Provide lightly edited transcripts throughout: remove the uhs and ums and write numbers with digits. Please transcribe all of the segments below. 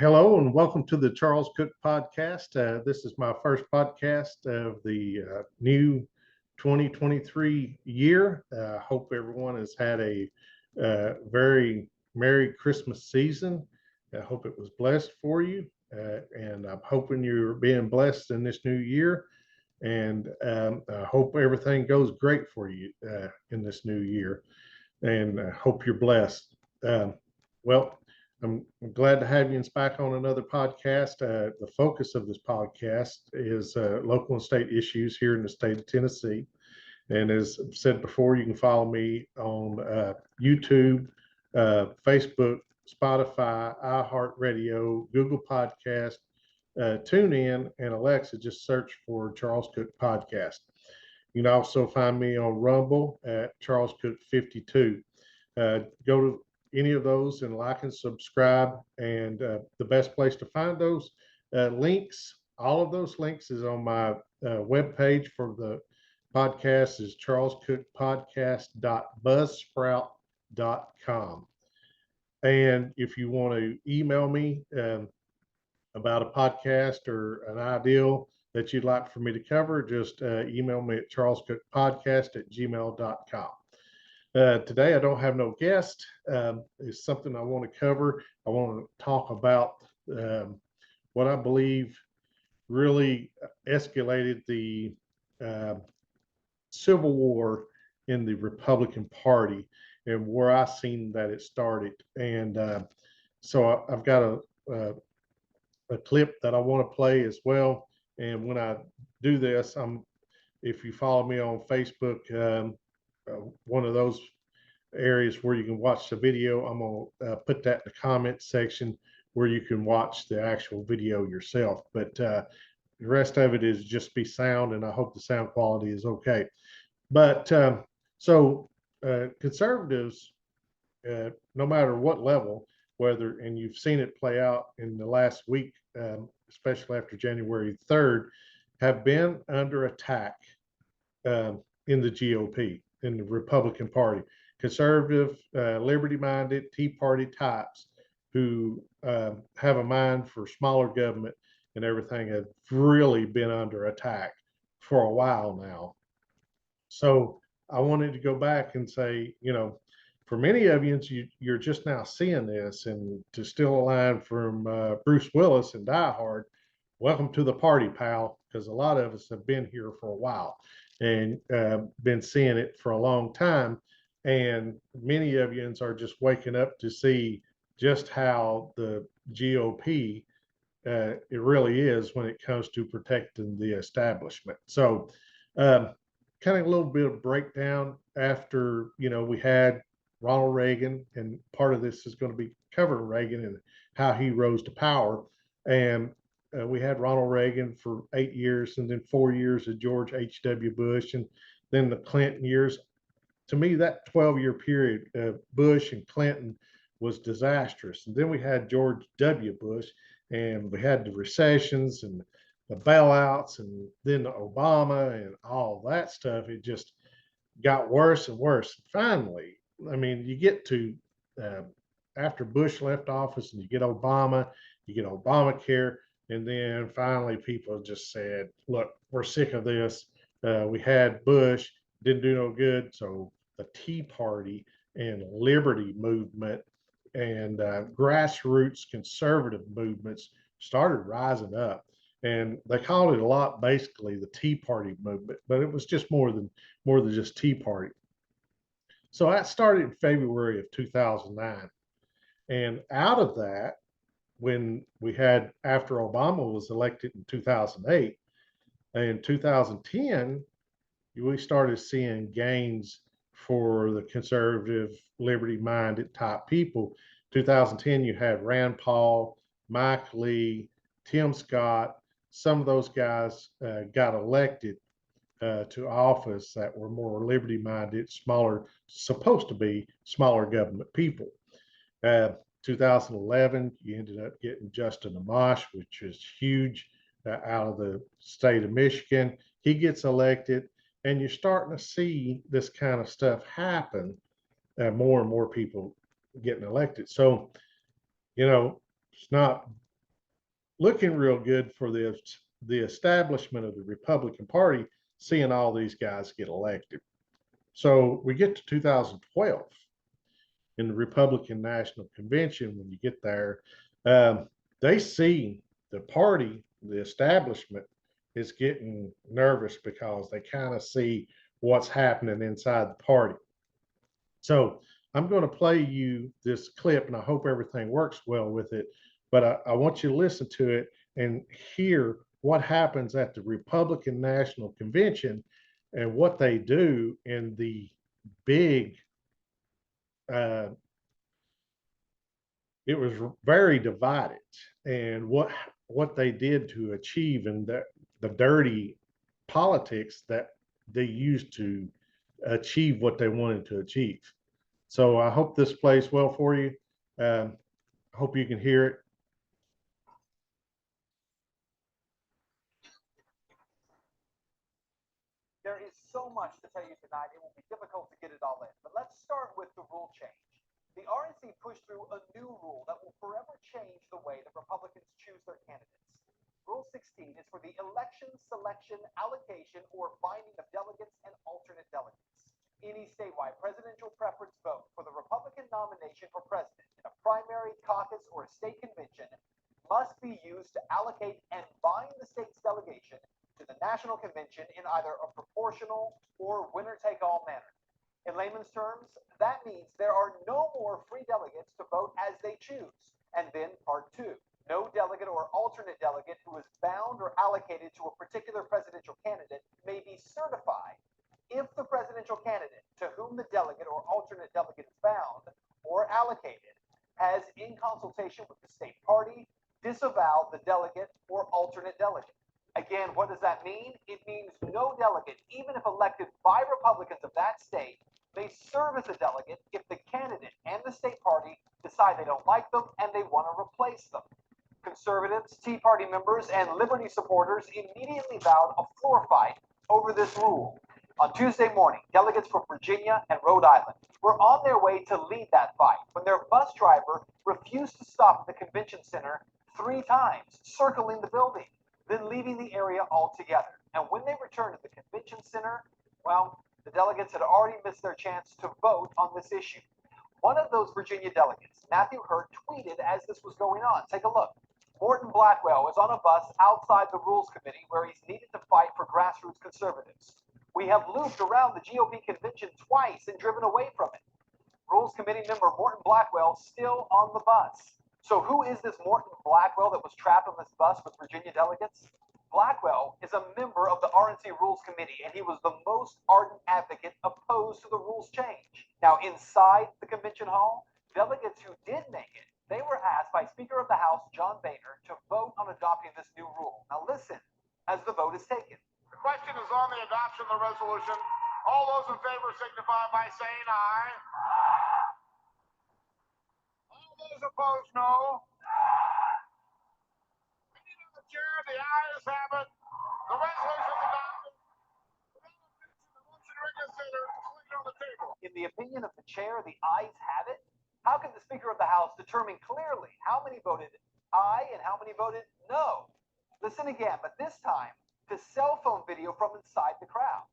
Hello and welcome to the Charles Cook podcast. This is my first podcast of the new 2023 year. I hope everyone has had a very Merry Christmas season. I hope it was blessed for you, and I'm hoping you're being blessed in this new year. And I hope everything goes great for you in this new year, and I hope you're blessed. Well, I'm glad to have you back on another podcast. The focus of this podcast is local and state issues here in the state of Tennessee. And as I've said before, you can follow me on YouTube, Facebook, Spotify, iHeartRadio, Google Podcast, TuneIn, and Alexa. Just search for Charles Cook Podcast. You can also find me on Rumble at Charles Cook 52. Go to any of those and like and subscribe. And the best place to find those links, all of those links is on my webpage for the podcast is charlescookpodcast.buzzsprout.com. And if you want to email me about a podcast or an ideal that you'd like for me to cover, just email me at charlescookpodcast@gmail.com. Today, I don't have no guest. It's something I want to cover. I want to talk about what I believe really escalated the Civil War in the Republican Party and where I seen that it started. And so I've got a clip that I want to play as well. And when I do this, if you follow me on Facebook, one of those areas where you can watch the video, I'm going to put that in the comment section where you can watch the actual video yourself. But the rest of it is just be sound, and I hope the sound quality is okay. But conservatives, no matter what level, whether, and you've seen it play out in the last week, especially after January 3rd, have been under attack in the GOP, in the Republican Party. Conservative, liberty-minded, Tea Party types who have a mind for smaller government and everything have really been under attack for a while now. So I wanted to go back and say, for many of you, you're just now seeing this, and to steal a line from Bruce Willis in Die Hard, welcome to the party, pal, because a lot of us have been here for a while and been seeing it for a long time. And many of you are just waking up to see just how the GOP it really is when it comes to protecting the establishment. So kind of a little bit of breakdown after, we had Ronald Reagan, and part of this is going to be covering Reagan and how he rose to power. And we had Ronald Reagan for 8 years, and then 4 years of George H.W. Bush, and then the Clinton years. To me, that 12-year period, Bush and Clinton, was disastrous. And then we had George W. Bush, and we had the recessions and the bailouts, and then the Obama and all that stuff. It just got worse and worse. Finally, you get to after Bush left office, and you get Obama, you get Obamacare, and then finally people just said, "Look, we're sick of this." We had Bush, didn't do no good, so the Tea Party and Liberty movement and grassroots conservative movements started rising up, and they called it a lot basically the Tea Party movement, but it was just more than just Tea Party. So that started in February of 2009, and out of that, when we had, after Obama was elected in 2008, in 2010 we started seeing gains for the conservative, liberty-minded type people. 2010, you had Rand Paul, Mike Lee, Tim Scott. Some of those guys got elected to office that were more liberty-minded, supposed to be smaller government people. 2011, you ended up getting Justin Amash, which is huge, out of the state of Michigan. He gets elected, and you're starting to see this kind of stuff happen, more and more people getting elected. So, it's not looking real good for the establishment of the Republican Party, seeing all these guys get elected. So we get to 2012 in the Republican National Convention. When you get there, they see the party, the establishment, is getting nervous because they kind of see what's happening inside the party. So I'm going to play you this clip, and I hope everything works well with it. But I want you to listen to it and hear what happens at the Republican National Convention and what they do in the big. Uh, it was very divided, and what they did to achieve and the dirty politics that they used to achieve what they wanted to achieve. So I hope this plays well for you. I hope you can hear it. There is so much to tell you tonight, it will be difficult to get it all in. But let's start with the rule change. The RNC pushed through a new rule that will forever change the way that Republicans choose their candidates. Rule 16 is for the election, selection, allocation, or binding of delegates and alternate delegates. Any statewide presidential preference vote for the Republican nomination for president in a primary, caucus, or a state convention must be used to allocate and bind the state's delegation to the national convention in either a proportional or winner-take-all manner. In layman's terms, that means there are no more free delegates to vote as they choose. And then part two, no delegate or alternate delegate who is bound or allocated to a particular presidential candidate may be certified if the presidential candidate to whom the delegate or alternate delegate is bound or allocated has, in consultation with the state party, disavowed the delegate or alternate delegate. Again, what does that mean? It means no delegate, even if elected by Republicans of that state, may serve as a delegate if the candidate and the state party decide they don't like them and they want to replace them. Conservatives, Tea Party members, and Liberty supporters immediately vowed a floor fight over this rule. On Tuesday morning, delegates from Virginia and Rhode Island were on their way to lead that fight when their bus driver refused to stop at the convention center 3 times, circling the building, then leaving the area altogether. And when they returned to the convention center, well, the delegates had already missed their chance to vote on this issue. One of those Virginia delegates, Matthew Hurt, tweeted as this was going on. Take a look. Morton Blackwell is on a bus outside the Rules Committee where he's needed to fight for grassroots conservatives. We have looped around the GOP convention twice and driven away from it. Rules Committee member Morton Blackwell still on the bus. So who is this Morton Blackwell that was trapped on this bus with Virginia delegates? Blackwell is a member of the RNC Rules Committee, and he was the most ardent advocate opposed to the rules change. Now, inside the convention hall, delegates who did make it, they were asked by Speaker of the House John Boehner to vote on adopting this new rule. Now listen as the vote is taken. The question is on the adoption of the resolution. All those in favor signify by saying aye. All those opposed, no. The chair, the ayes have it. The resolution is adopted. The motion reconsider is on the table. In the opinion of the chair, the ayes have it. How can the Speaker of the House determine clearly how many voted aye and how many voted no? Listen again, but this time to cell phone video from inside the crowd.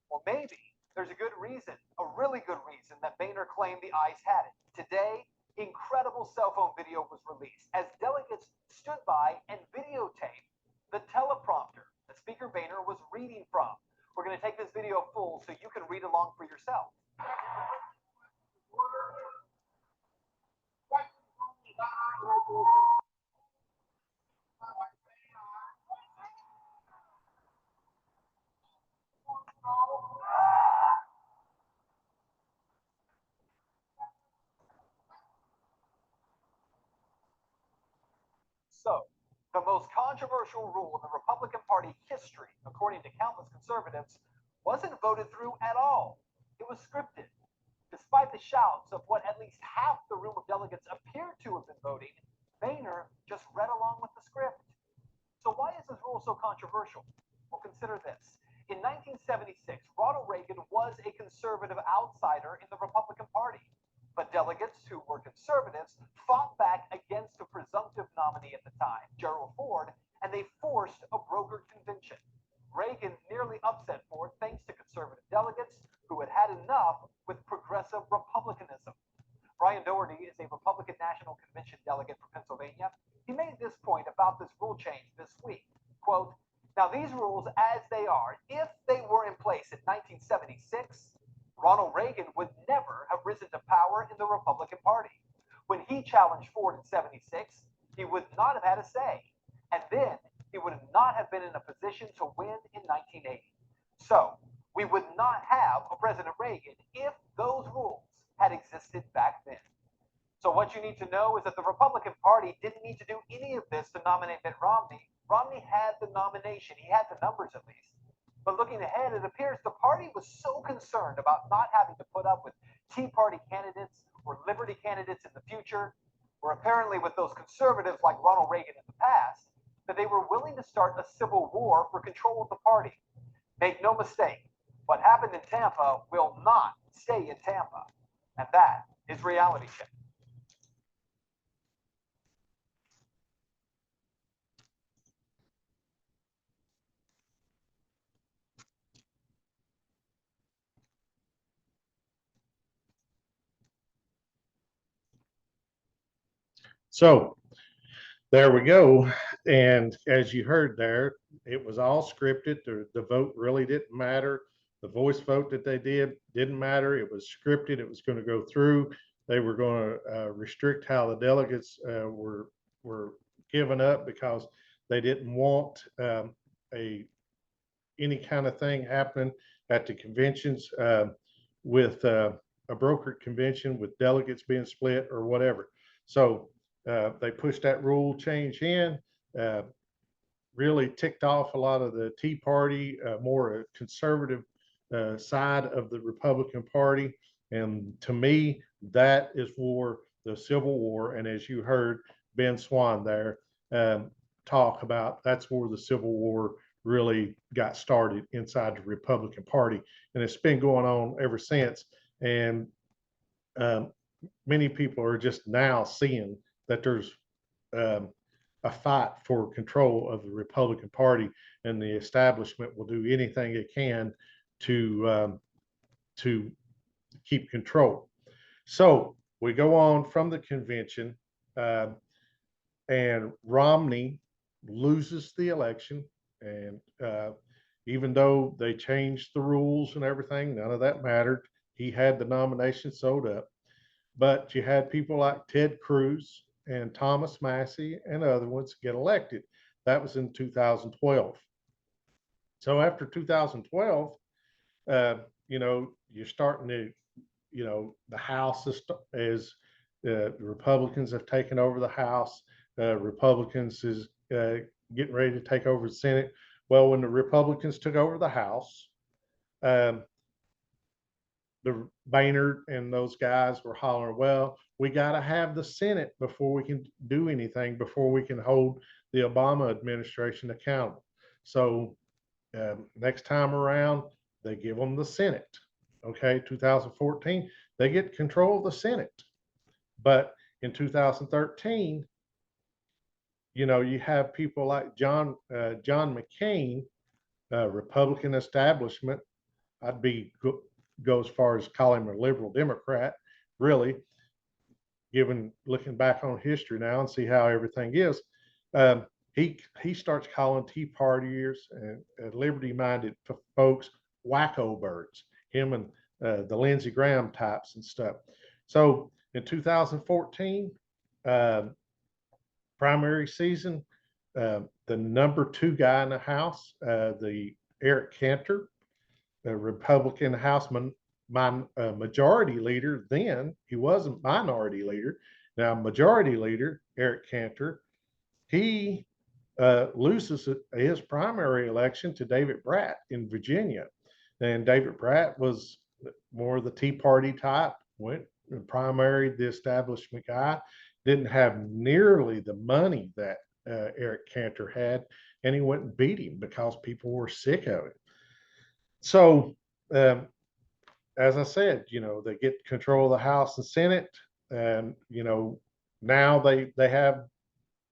Well, maybe there's a good reason, a really good reason, that Boehner claimed the ayes had it. Today, incredible cell phone video was released as delegates stood by and videotaped the teleprompter that Speaker Boehner was reading from. We're going to take this video full so you can read along for yourself. So, the most controversial rule in the Republican Party history, according to countless conservatives, wasn't voted through at all. It was scripted. Despite the shouts of what at least half the room of delegates appeared to have been voting, Boehner just read along with the script. So why is this rule controversial? Well, consider this. In 1976, Ronald Reagan was a conservative outsider in the Republican Party. But delegates who were conservatives fought back against a presumptive nominee at the time, Gerald Ford, and they forced a brokered convention. Reagan nearly upset Ford thanks to conservative delegates who had had enough with progressive republicanism. Brian Doherty is a Republican National Convention delegate for Pennsylvania. He made this point about this rule change this week. Quote, now these rules as they are, if they were in place in 1976, Ronald Reagan would never have risen to power in the Republican Party. When he challenged Ford in 76, he would not have had a say. And then he would not have been in a position to win in 1980. So we would not have a President Reagan if those rules had existed back then. So what you need to know is that the Republican Party didn't need to do any of this to nominate Mitt Romney. Romney had the nomination. He had the numbers at least. But looking ahead, it appears the party was so concerned about not having to put up with Tea Party candidates or Liberty candidates in the future, or apparently with those conservatives like Ronald Reagan in the past, that they were willing to start a civil war for control of the party. Make no mistake, what happened in Tampa will not stay in Tampa. And that is Reality Check. So there we go. And as you heard there, it was all scripted. The vote really didn't matter. The voice vote that they didn't matter. It was scripted. It was going to go through. They were going to restrict how the delegates were given up because they didn't want a any kind of thing happening at the conventions with a brokered convention with delegates being split or whatever. So they pushed that rule change in, uh, really ticked off a lot of the Tea Party, more conservative side of the Republican Party. And to me, that is where the Civil War, and as you heard Ben Swan there talk about, that's where the Civil War really got started inside the Republican Party. And it's been going on ever since. And um, many people are just now seeing that there's um, a fight for control of the Republican Party, and the establishment will do anything it can to keep control. So we go on from the convention, uh, and Romney loses the election, and even though they changed the rules and everything, none of that mattered. He had the nomination sold up. But you had people like Ted Cruz and Thomas Massie and other ones get elected. That was in 2012. So after 2012, you're starting to, the House the Republicans have taken over the House. Republicans is getting ready to take over the Senate. Well, when the Republicans took over the House, um, the Boehner and those guys were hollering, well, we got to have the Senate before we can do anything, before we can hold the Obama administration accountable. So next time around, they give them the Senate. Okay, 2014, they get control of the Senate. But in 2013, you have people like John McCain, Republican establishment. I'd go as far as calling him a liberal Democrat, really, given looking back on history now and see how everything is. Um, he starts calling Tea Partiers and liberty-minded folks wacko birds. Him and the Lindsey Graham types and stuff. So in 2014, primary season, the number 2 guy in the House, the Eric Cantor, the Republican House majority leader then. He wasn't minority leader. Now, majority leader, Eric Cantor, he loses his primary election to David Bratt in Virginia. And David Bratt was more of the Tea Party type, went and primaried the establishment guy, didn't have nearly the money that Eric Cantor had. and he went and beat him because people were sick of it. So, as I said, they get control of the House and Senate, and now they have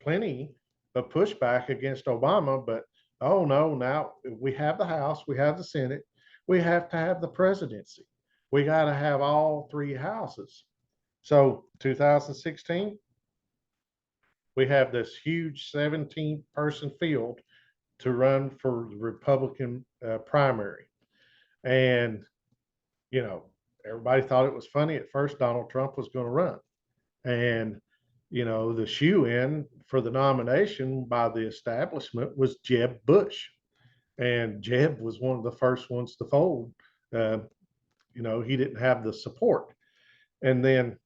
plenty of pushback against Obama. But oh no, now we have the House, we have the Senate, we have to have the presidency. We got to have all three houses. So 2016, we have this huge 17-person field to run for the Republican primary. And, you know, everybody thought it was funny at first Donald Trump was going to run. And, the shoe in for the nomination by the establishment was Jeb Bush. And Jeb was one of the first ones to fold. Uh, he didn't have the support. And then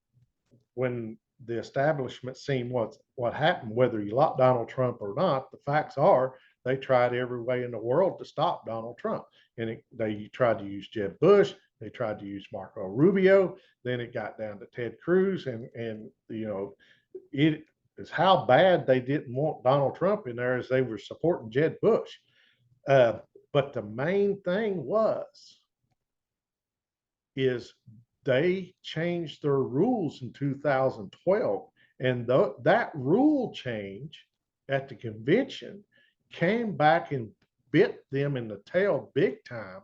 when the establishment seen what happened, whether you like Donald Trump or not, the facts are they tried every way in the world to stop Donald Trump. And they tried to use Jeb Bush, they tried to use Marco Rubio, then it got down to Ted Cruz, and it is how bad they didn't want Donald Trump in there as they were supporting Jeb Bush. Uh, but the main thing is they changed their rules in 2012, and that rule change at the convention came back and bit them in the tail big time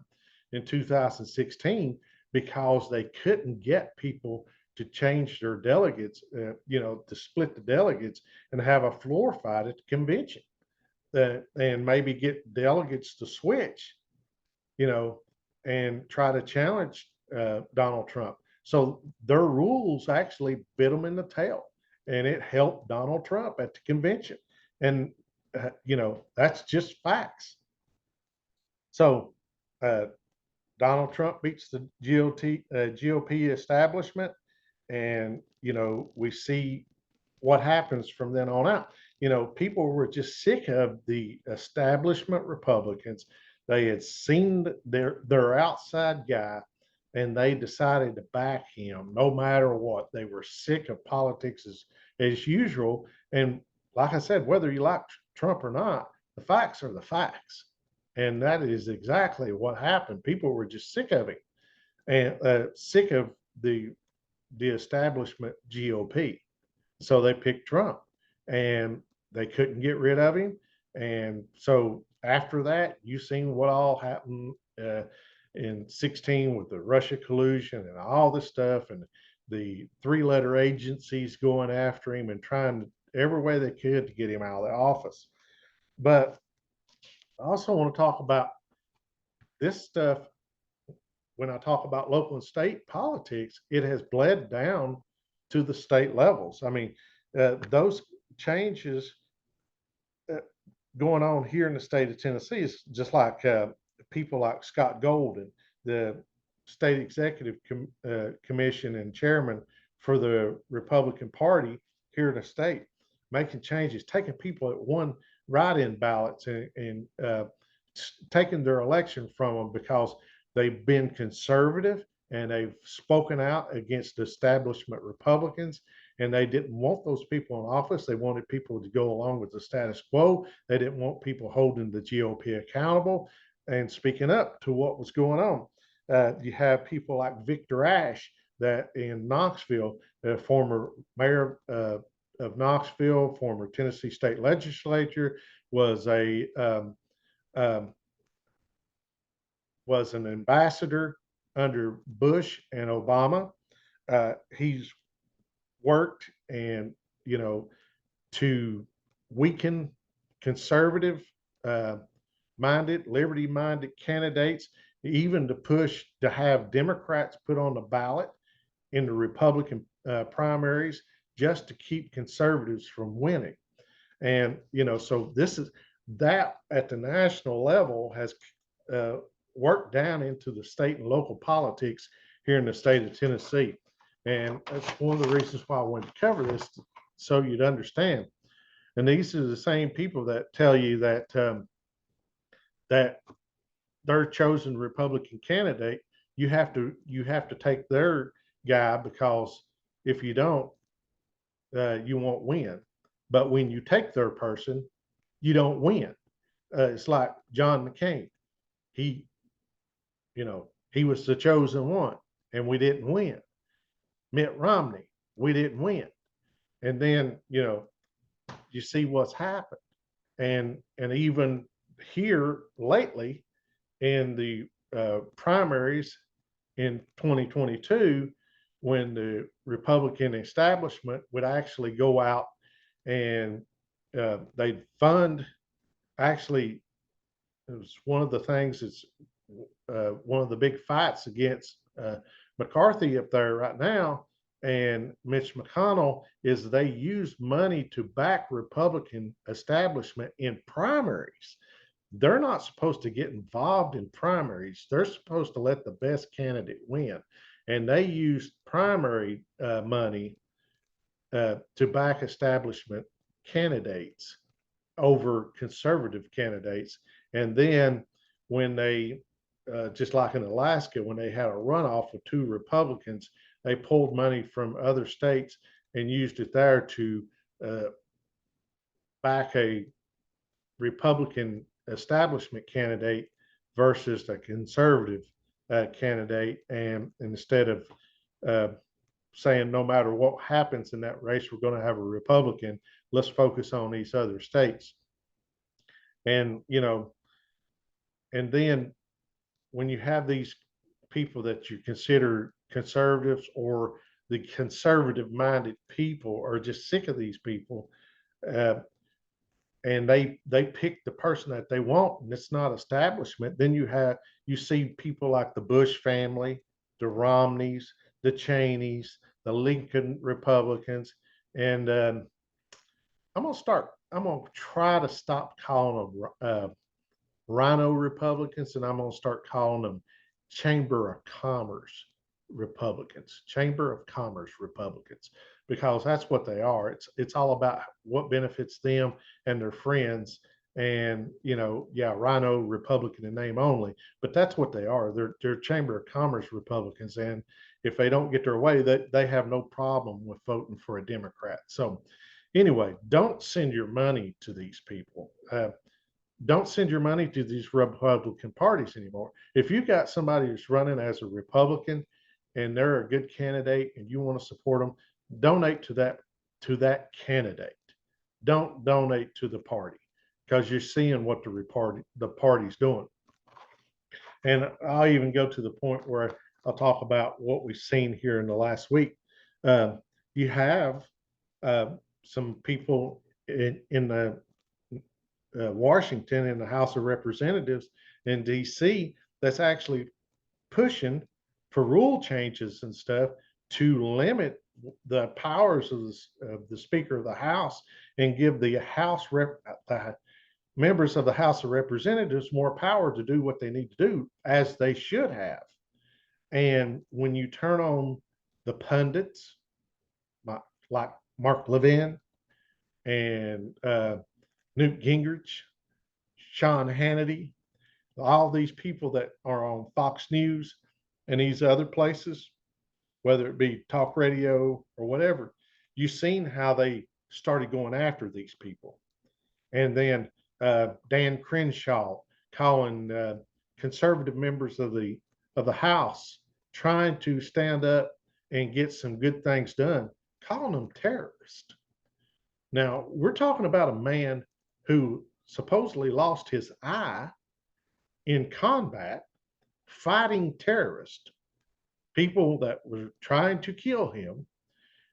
in 2016 because they couldn't get people to change their delegates, to split the delegates and have a floor fight at the convention, and maybe get delegates to switch, and try to challenge Donald Trump. So their rules actually bit them in the tail, and it helped Donald Trump at the convention. And that's just facts. So uh, Donald Trump beats the GOP establishment, and we see what happens from then on out. People were just sick of the establishment Republicans. They had seen their outside guy, and they decided to back him no matter what. They were sick of politics as usual. And like I said, whether you like Trump or not, the facts are the facts. And that is exactly what happened. People were just sick of it, and sick of the establishment GOP. So they picked Trump, and they couldn't get rid of him. And so after that, you've seen what all happened in 16 with the Russia collusion and all this stuff, and the three-letter agencies going after him and trying every way they could to get him out of the office. But I also want to talk about this stuff. When I talk about local and state politics, it has bled down to the state levels. I mean, those changes going on here in the state of Tennessee is just like people like Scott Golden, the state executive commission and chairman for the Republican Party here in the state, making changes, taking people that won write-in ballots and taking their election from them because they've been conservative and they've spoken out against establishment Republicans, and they didn't want those people in office. They wanted people to go along with the status quo. They didn't want people holding the GOP accountable and speaking up to what was going on. You have people like Victor Ashe, that in Knoxville, the former mayor of Knoxville, former Tennessee state legislature, was was an ambassador under Bush and Obama. He's worked and to weaken conservative minded, liberty minded candidates, even to push to have Democrats put on the ballot in the Republican primaries just to keep conservatives from winning. And so this is that at the national level has worked down into the state and local politics here in the state of Tennessee. And that's one of the reasons why I wanted to cover this, so you'd understand. And these are the same people that tell you that that their chosen Republican candidate, you have to take their guy, because if you don't, you won't win. But when you take their person, you don't win. it's like John McCain. He, he was the chosen one, and we didn't win. Mitt Romney, we didn't win. And then, you see what's happened. And even here lately in the primaries in 2022, when the Republican establishment would actually go out and they'd fund, actually, it was one of the things that's one of the big fights against McCarthy up there right now and Mitch McConnell is they use money to back Republican establishment in primaries. They're not supposed to get involved in primaries. They're supposed to let the best candidate win. And they use primary money to back establishment candidates over conservative candidates. And then when they, just like in Alaska, when they had a runoff with two Republicans, they pulled money from other states and used it there to back a Republican establishment candidate versus a conservative candidate. And instead of saying no matter what happens in that race, we're going to have a Republican, let's focus on these other states. And, and then when you have these people that you consider conservatives or the conservative minded people are just sick of these people, uh, and they pick the person that they want and it's not establishment, then you see people like the Bush family, the Romneys, the Cheneys, the Lincoln Republicans. And I'm gonna try to stop calling them Rhino Republicans, and I'm going to start calling them Chamber of Commerce Republicans, Chamber of Commerce Republicans, because that's what they are. It's all about what benefits them and their friends. And yeah, Rhino Republican in name only, but that's what they are. They're Chamber of Commerce Republicans, and if they don't get their way, they have no problem with voting for a Democrat. So anyway, don't send your money to these people. Don't send your money to these Republican parties anymore. If you've got somebody who's running as a Republican and they're a good candidate and you want to support them, donate to that candidate. Don't donate to the party because you're seeing what the party's doing. And I'll even go to the point where I'll talk about what we've seen here in the last week. You have some people in the Washington in the House of Representatives in DC that's actually pushing for rule changes and stuff to limit the powers of the Speaker of the House and give the members of the House of Representatives more power to do what they need to do as they should have. And when you turn on the pundits like Mark Levin and Newt Gingrich, Sean Hannity, all these people that are on Fox News and these other places, whether it be talk radio or whatever, you've seen how they started going after these people. And then Dan Crenshaw calling conservative members of the House trying to stand up and get some good things done, calling them terrorists. Now, we're talking about a man who supposedly lost his eye in combat fighting terrorists, people that were trying to kill him.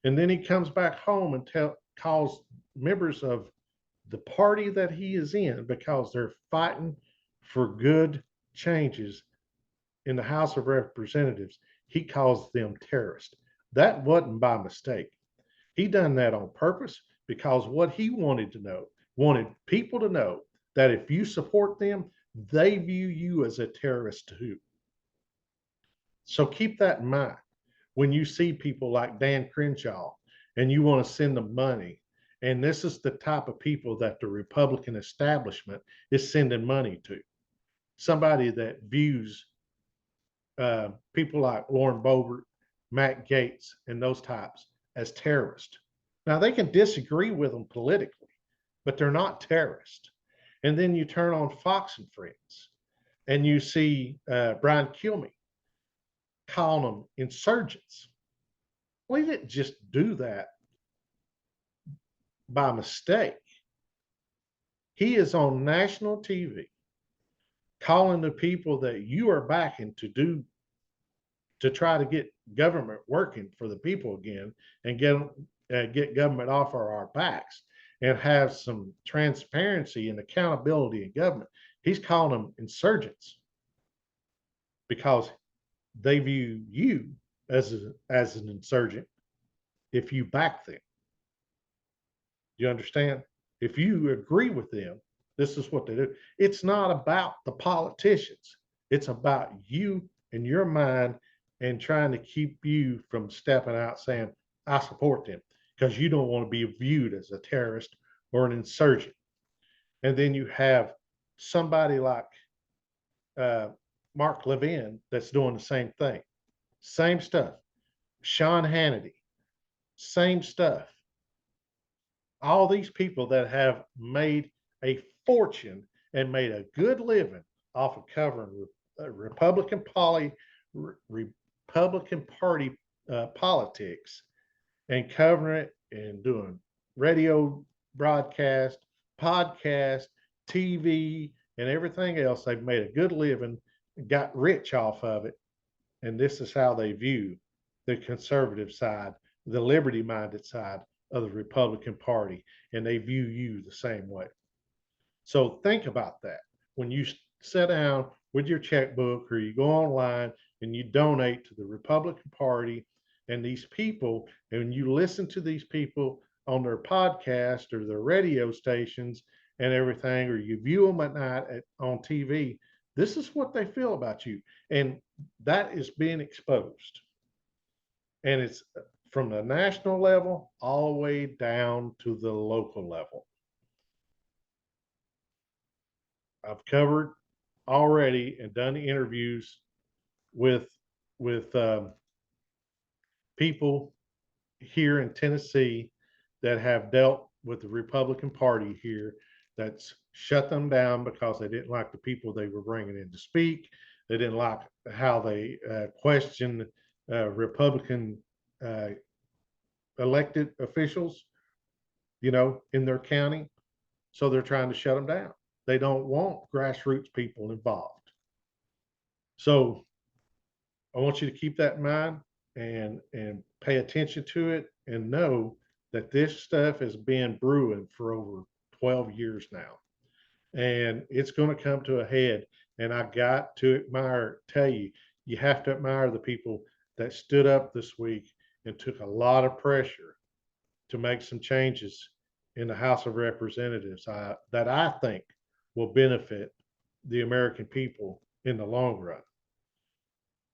And then he comes back home and calls members of the party that he is in, because they're fighting for good changes in the House of Representatives, he calls them terrorists. That wasn't by mistake. He done that on purpose because what he wanted people to know that if you support them, they view you as a terrorist too. So keep that in mind when you see people like Dan Crenshaw and you want to send them money. And this is the type of people that the Republican establishment is sending money to. Somebody that views people like Lauren Boebert, Matt Gaetz, and those types as terrorists. Now, they can disagree with them politically, but they're not terrorists. And then you turn on Fox and Friends and you see Brian Kilmeade calling them insurgents. Well, he didn't just do that by mistake. He is on national TV calling the people that you are backing to try to get government working for the people again and get government off of our backs and have some transparency and accountability in government. He's calling them insurgents because they view you as an insurgent if you back them. You understand? If you agree with them, this is what they do. It's not about the politicians. It's about you and your mind and trying to keep you from stepping out saying, I support them, because you don't want to be viewed as a terrorist or an insurgent. And then you have somebody like uh, Mark Levin that's doing the same thing, same stuff. Sean Hannity, same stuff. All these people that have made a fortune and made a good living off of covering Republican Party politics and covering it and doing radio broadcast, podcast, TV, and everything else. They've made a good living, got rich off of it, and this is how they view the conservative side, the liberty minded side of the Republican Party, and they view you the same way. So think about that when you sit down with your checkbook or you go online and you donate to the Republican Party and these people, and you listen to these people on their podcast or their radio stations and everything, or you view them at night on TV. This is what they feel about you. And that is being exposed. And it's from the national level all the way down to the local level. I've covered already and done interviews with with people here in Tennessee that have dealt with the Republican Party here that's shut them down because they didn't like the people they were bringing in to speak. They didn't like how they questioned Republican uh, elected officials, in their county. So they're trying to shut them down. They don't want grassroots people involved. So I want you to keep that in mind and pay attention to it and know that this stuff has been brewing for over 12 years now. And it's going to come to a head. And I got to tell you, you have to admire the people that stood up this week and took a lot of pressure to make some changes in the House of Representatives that I think will benefit the American people in the long run.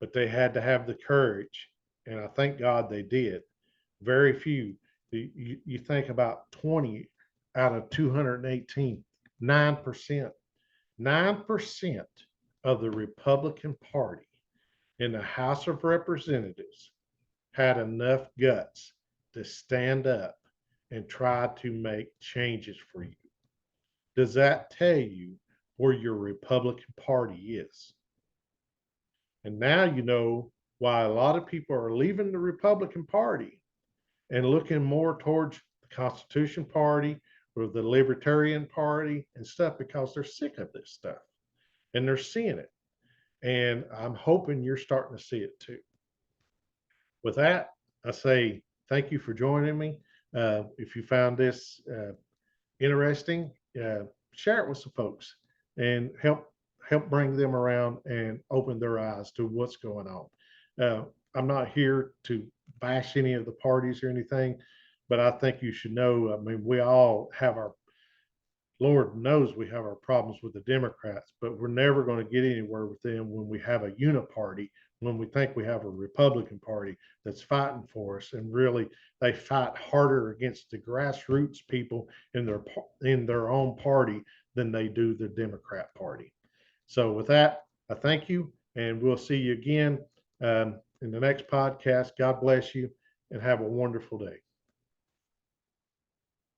But they had to have the courage, and I thank God they did. Very few. You think about 20 out of 218, 9%. 9% of the Republican Party in the House of Representatives had enough guts to stand up and try to make changes for you. Does that tell you where your Republican Party is? And now you know why a lot of people are leaving the Republican Party and looking more towards the Constitution Party or the Libertarian Party and stuff because they're sick of this stuff and they're seeing it. And I'm hoping you're starting to see it too. With that, I say thank you for joining me. If you found this interesting, share it with some folks and help bring them around and open their eyes to what's going on. I'm not here to bash any of the parties or anything, but I think you should know. I mean, we all have our Lord knows we have our problems with the Democrats, but we're never going to get anywhere with them when we have a uniparty, when we think we have a Republican Party that's fighting for us, and really they fight harder against the grassroots people in their own party than they do the Democrat Party. So with that, I thank you, and we'll see you again in the next podcast. God bless you, and have a wonderful day.